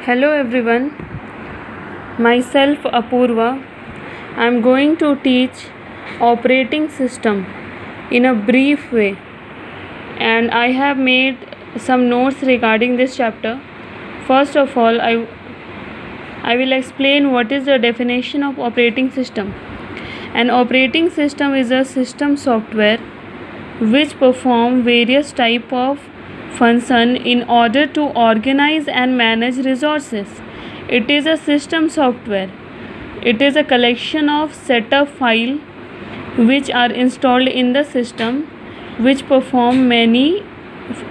Hello everyone, myself Apurva. I am going to teach operating system in a brief way, and I have made some notes regarding this chapter. First of all, I will explain what is the definition of operating system. An operating system is a system software which perform various type of function in order to organize and manage resources. It is a system software. It is a collection of setup file which are installed in the system, which perform many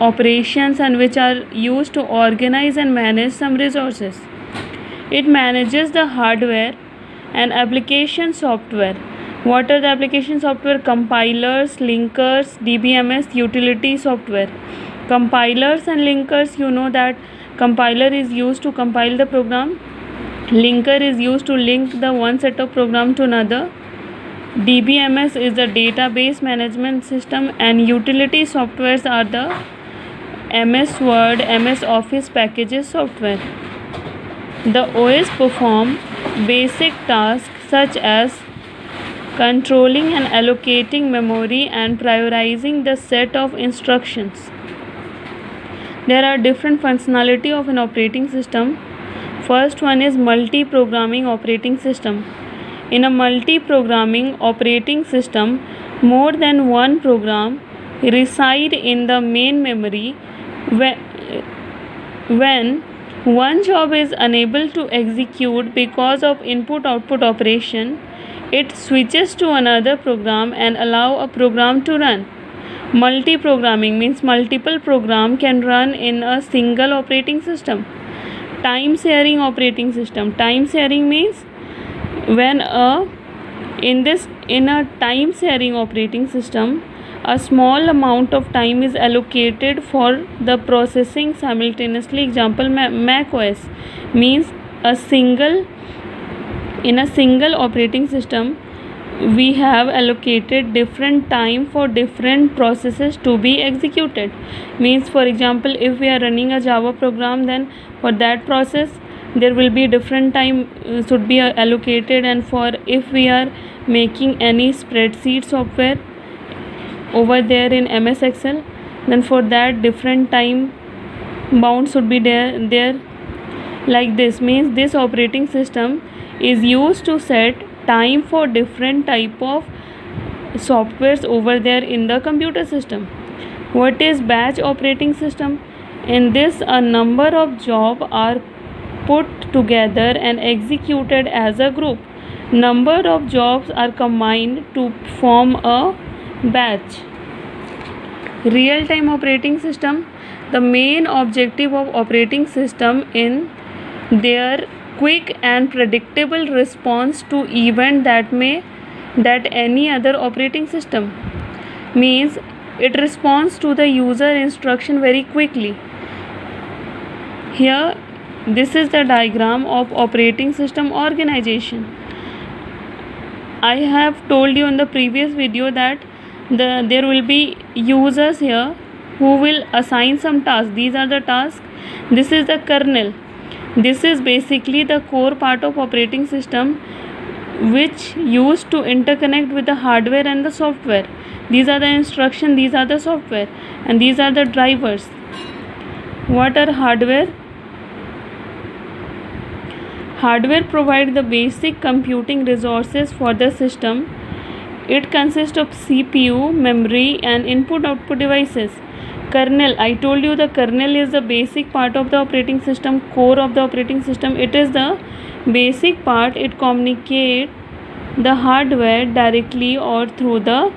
operations and which are used to organize and manage some resources. It manages the hardware and application software. What are the application software? Compilers, linkers, DBMS, utility software. Compilers and linkers, you know that compiler is used to compile the program. Linker is used to link the one set of program to another. DBMS is the database management system, and utility softwares are the MS Word, MS Office packages software. The OS perform basic tasks such as controlling and allocating memory and prioritizing the set of instructions. There are different functionality of an operating system. First one is multi-programming operating system. In a multi-programming operating system, more than one program reside in the main memory. When one job is unable to execute because of input-output operation, it switches to another program and allow a program to run. Multi-programming means multiple program can run in a single operating system. Time sharing operating system. Time sharing means when in a time sharing operating system, a small amount of time is allocated for the processing simultaneously. Example, Mac OS means in a single operating system we have allocated different time for different processes to be executed. Means, for example, if we are running a Java program, then for that process there will be different time should be allocated, and for if we are making any spreadsheet software over there in MS Excel, then for that different time bound should be there like this. Means this operating system is used to set time for different type of softwares over there in the computer system. What is batch operating system? In this, a number of jobs are put together and executed as a group. Number of jobs are combined to form a batch. Real-time operating system. The main objective of operating system in their quick and predictable response to event that any other operating system. Means it responds to the user instruction very quickly. Here, this is the diagram of operating system organization. I have told you in the previous video that there will be users here who will assign some tasks. These are the tasks. This is the kernel. This is basically the core part of operating system which used to interconnect with the hardware and the software. These are the instructions, these are the software, and these are the drivers. What are hardware? Hardware provides the basic computing resources for the system. It consists of CPU, memory, and input-output devices. Kernel, I told you the kernel is the basic part of the operating system, core of the operating system. It is the basic part. It communicates the hardware directly or through the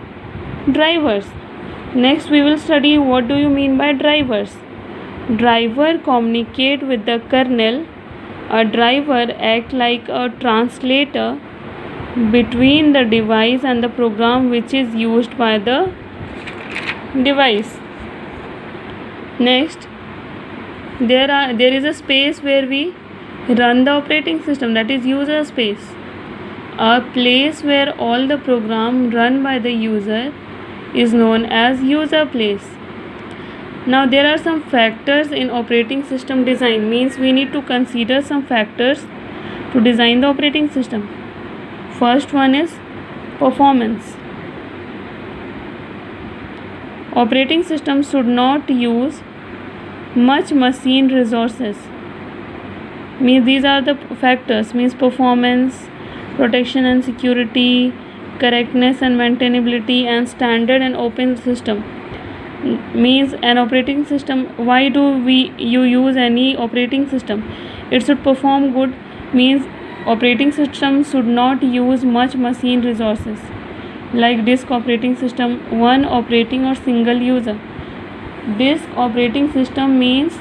drivers. Next we will study what do you mean by drivers. Driver communicate with the kernel. A driver act like a translator between the device and the program which is used by the device. Next, there is a space where we run the operating system, that is user space. A place where all the program run by the user is known as user place. Now there are some factors in operating system design, means we need to consider some factors to design the operating system. First one is performance. Operating systems should not use much machine resources. Means these are the factors, means performance, protection and security, correctness and maintainability, and standard and open system. Means an operating system, why do you use any operating system? It should perform good, means operating system should not use much machine resources. Like disk operating system, one operating or single user. Disk operating system means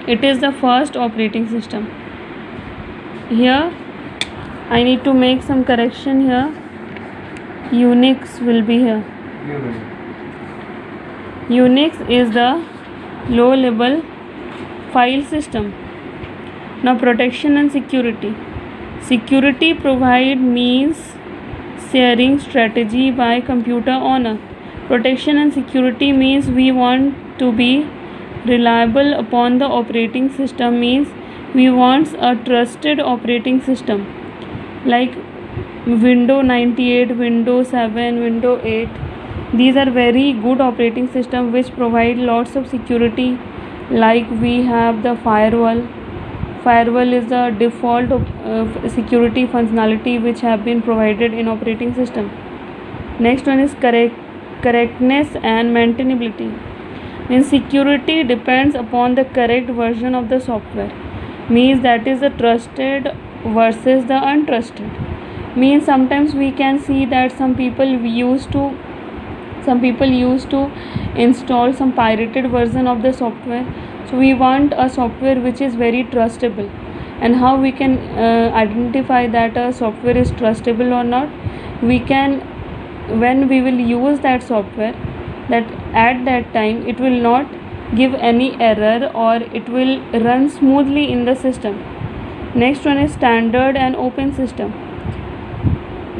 it is the first operating system. Here I need to make some correction here. Unix will be here. Unix is the low level file system. Now protection and security. Security provide means sharing strategy by computer owner. Protection and security means we want to be reliable upon the operating system, means we want a trusted operating system like Windows 98, Windows 7, Windows 8. These are very good operating system which provide lots of security. Like we have the firewall. Firewall is the default security functionality which have been provided in operating system. Next one is correctness and maintainability. Means security depends upon the correct version of the software. Means that is the trusted versus the untrusted. Means sometimes we can see that some people used to install some pirated version of the software. So we want a software which is very trustable. And how we can identify that a software is trustable or not? We can, when we will use that software, that at that time it will not give any error or it will run smoothly in the system. Next one is standard and open system.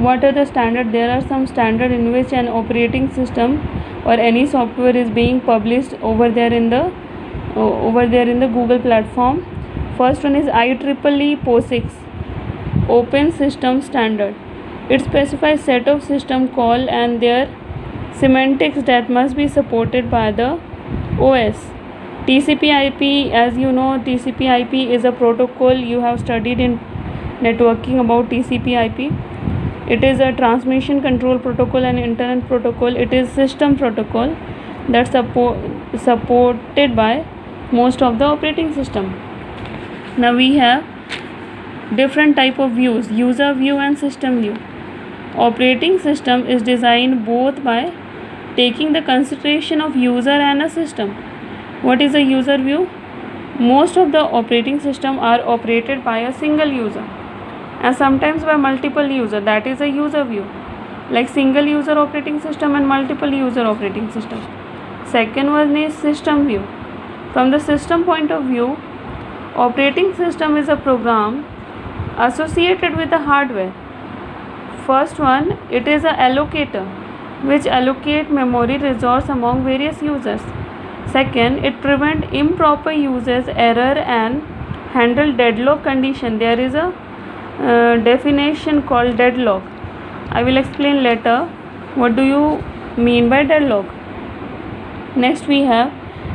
What are the standard? There are some standard in which an operating system or any software is being published over there in the Google platform. First one is IEEE POSIX, Open System Standard. It specifies set of system call and their semantics that must be supported by the OS. TCP/IP, as you know, TCP/IP is a protocol. You have studied in networking about TCP/IP. It is a transmission control protocol and internet protocol. It is system protocol that's supported by most of the operating system. Now we have different type of views, user view and system view. Operating system is designed both by taking the consideration of user and a system. What is a user view? Most of the operating system are operated by a single user and sometimes by multiple user. That is a user view, like single user operating system and multiple user operating system. Second one is system view. From the system point of view, operating system is a program associated with the hardware. First one, it is a allocator which allocate memory resource among various users. Second, it prevent improper usage, error and handle deadlock condition. There is a definition called deadlock. I will explain later what do you mean by deadlock. Next we have,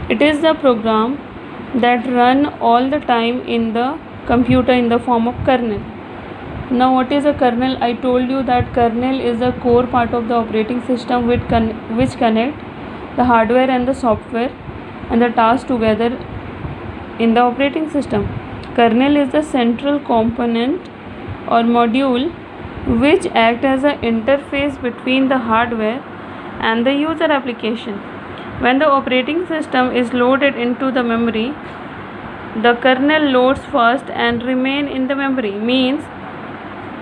it is the program that run all the time in the computer in the form of kernel. Now what is a kernel? I told you that kernel is the core part of the operating system which connect the hardware and the software and the tasks together in the operating system. Kernel is the central component or module which act as an interface between the hardware and the user application. When the operating system is loaded into the memory, the kernel loads first and remain in the memory. Means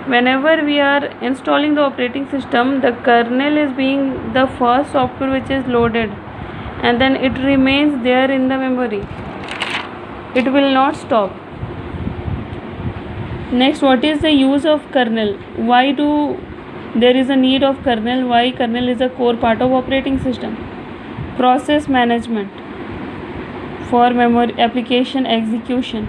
whenever we are installing the operating system, the kernel is being the first software which is loaded and then it remains there in the memory. It will not stop. Next, what is the use of kernel? Why do there is a need of kernel? Why kernel is a core part of operating system? Process management. for memory application execution.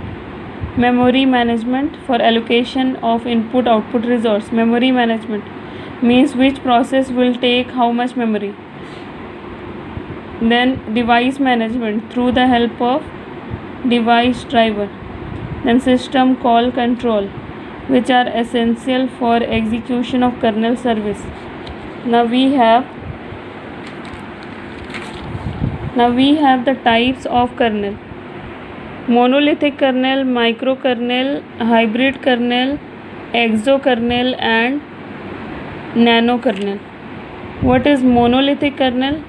Memory management for allocation of input output resource. Memory management means which process will take how much memory. Then device management through the help of device driver. Then system call control, which are essential for execution of kernel service. Now we have the types of kernel: monolithic kernel, microkernel, hybrid kernel, exokernel, and nanokernel. What is monolithic kernel?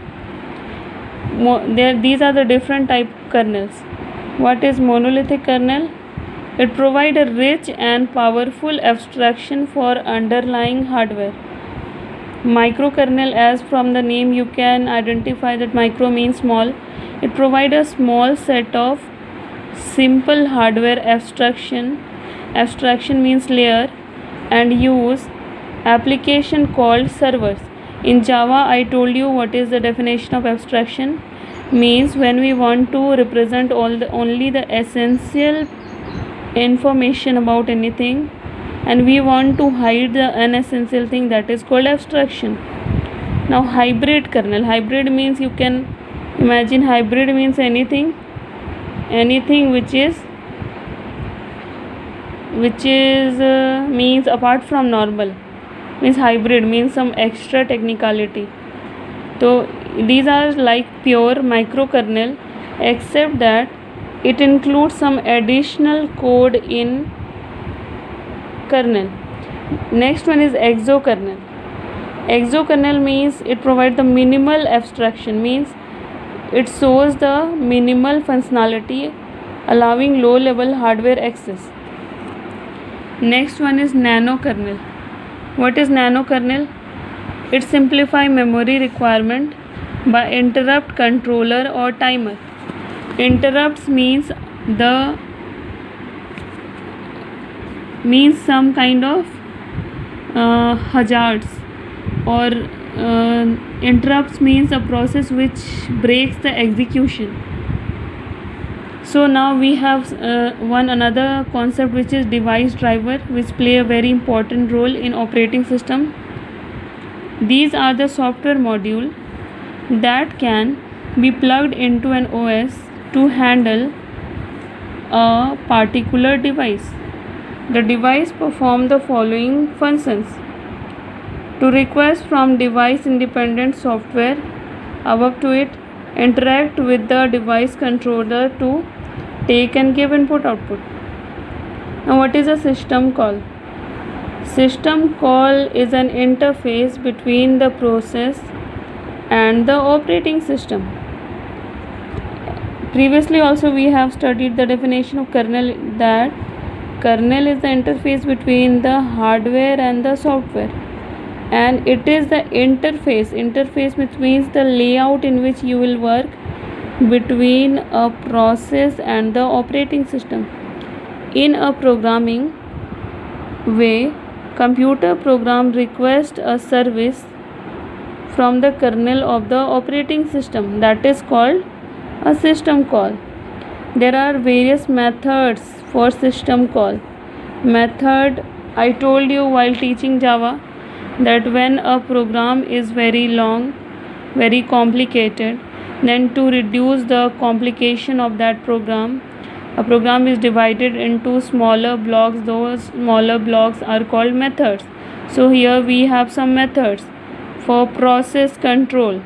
These are the different type kernels. What is monolithic kernel? It provides a rich and powerful abstraction for underlying hardware. Microkernel, as from the name you can identify that micro means small. It provides a small set of simple hardware abstraction means layer, and use application called servers. In Java, I told you what is the definition of abstraction. Means when we want to represent only the essential information about anything, and we want to hide the unessential thing, that is called abstraction. Now hybrid kernel. Hybrid means, you can imagine, hybrid means anything which is means apart from normal, means hybrid means some extra technicality. So these are like pure microkernel, except that it includes some additional code in kernel. Next one is exokernel. Exokernel means it provides the minimal abstraction, means it shows the minimal functionality, allowing low level hardware access. Next one is nanokernel. What is nanokernel? It simplifies memory requirement by interrupt controller or timer. Interrupts means some kind of hazards, or interrupts means a process which breaks the execution. So now we have another concept, which is device driver, which play a very important role in operating system. These are the software module that can be plugged into an OS to handle a particular device. The device performs the following functions: to request from device independent software above to it, interact with the device controller to take and give input output. Now what is a system call? System call is an interface between the process and the operating system. Previously also we have studied the definition of kernel, that kernel is the interface between the hardware and the software, and it is the interface which means the layout in which you will work between a process and the operating system. In a programming way, computer program request a service from the kernel of the operating system, that is called a system call. There are various methods for system call. Method, I told you while teaching Java, that when a program is very long, very complicated, then to reduce the complication of that program, a program is divided into smaller blocks. Those smaller blocks are called methods. So here we have some methods. For process control,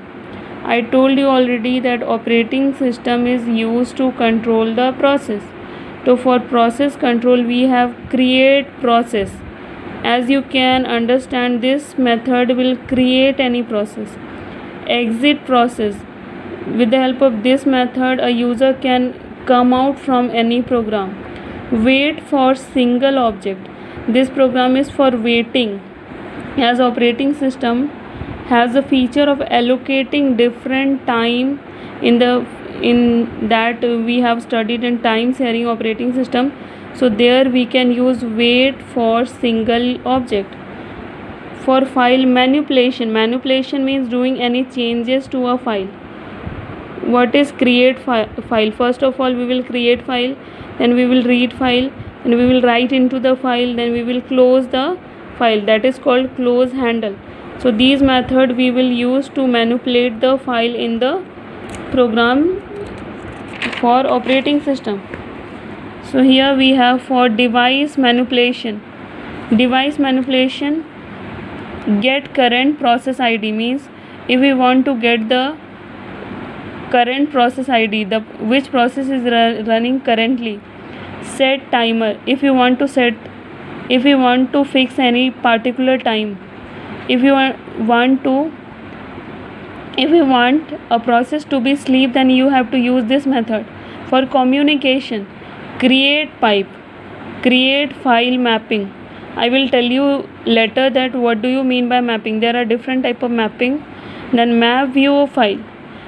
I told you already that operating system is used to control the process. So for process control we have create process. As you can understand, this method will create any process. Exit process. With the help of this method, a user can come out from any program. Wait for single object. This program is for waiting, as operating system has a feature of allocating different time in that we have studied in time sharing operating system. So there we can use wait for single object. For file manipulation means doing any changes to a file. what is create file? First of all, we will create file, then we will read file, then we will write into the file, then we will close the file. That is called close handle. So these method we will use to manipulate the file in the program for operating system. So here we have for device manipulation. Device manipulation, get current process ID, means if we want to get the current process ID, the which process is running currently. Set timer, if you want to fix any particular time. If you want a process to be sleep, then you have to use this method. For communication, create pipe, create file mapping. I will tell you later that what do you mean by mapping. There are different type of mapping. Then map view file,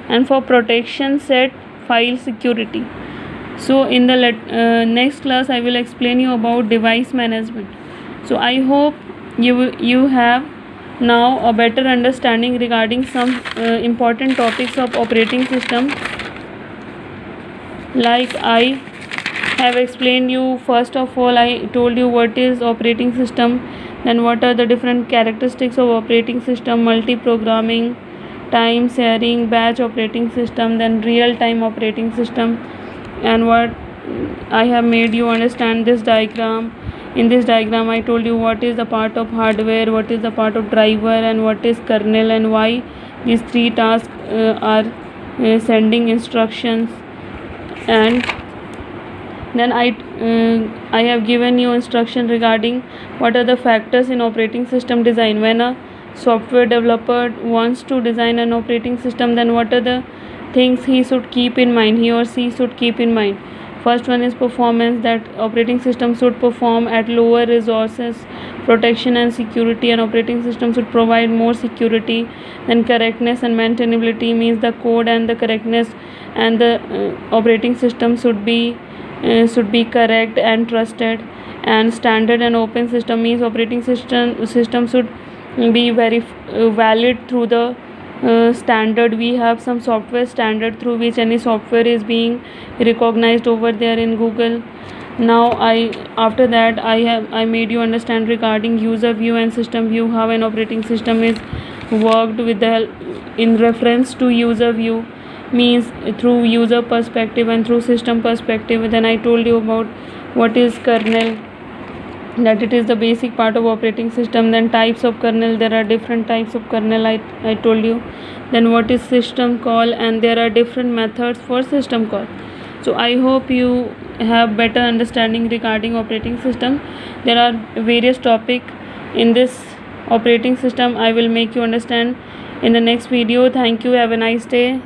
and for protection set file security. So in the next class I will explain you about device management. So I hope you have now a better understanding regarding some important topics of operating system. Like I have explained you, first of all I told you what is operating system, then what are the different characteristics of operating system, multi-programming, time sharing, batch operating system, then real-time operating system, and what I have made you understand this diagram. In this diagram I told you what is the part of hardware, what is the part of driver, and what is kernel, and why these three tasks are sending instructions. And then I have given you instruction regarding what are the factors in operating system design. When a software developer wants to design an operating system, then what are the things he should keep in mind, he or she should keep in mind. First one is performance, that operating system should perform at lower resources, protection and security, and operating system should provide more security. Then correctness and maintainability, means the code and the correctness and the operating system should be correct and trusted. And standard and open system, means operating system should be very valid through the standard. We have some software standard through which any software is being recognized over there in Google. Now after that I made you understand regarding user view and system view, how an operating system is worked with the in reference to user view, means through user perspective and through system perspective. Then I told you about what is kernel, that it is the basic part of operating system. Then types of kernel, there are different types of kernel, I told you. Then what is system call, and there are different methods for system call. So I hope you have better understanding regarding operating system. There are various topic in this operating system. I will make you understand in the next video. Thank you, have a nice day.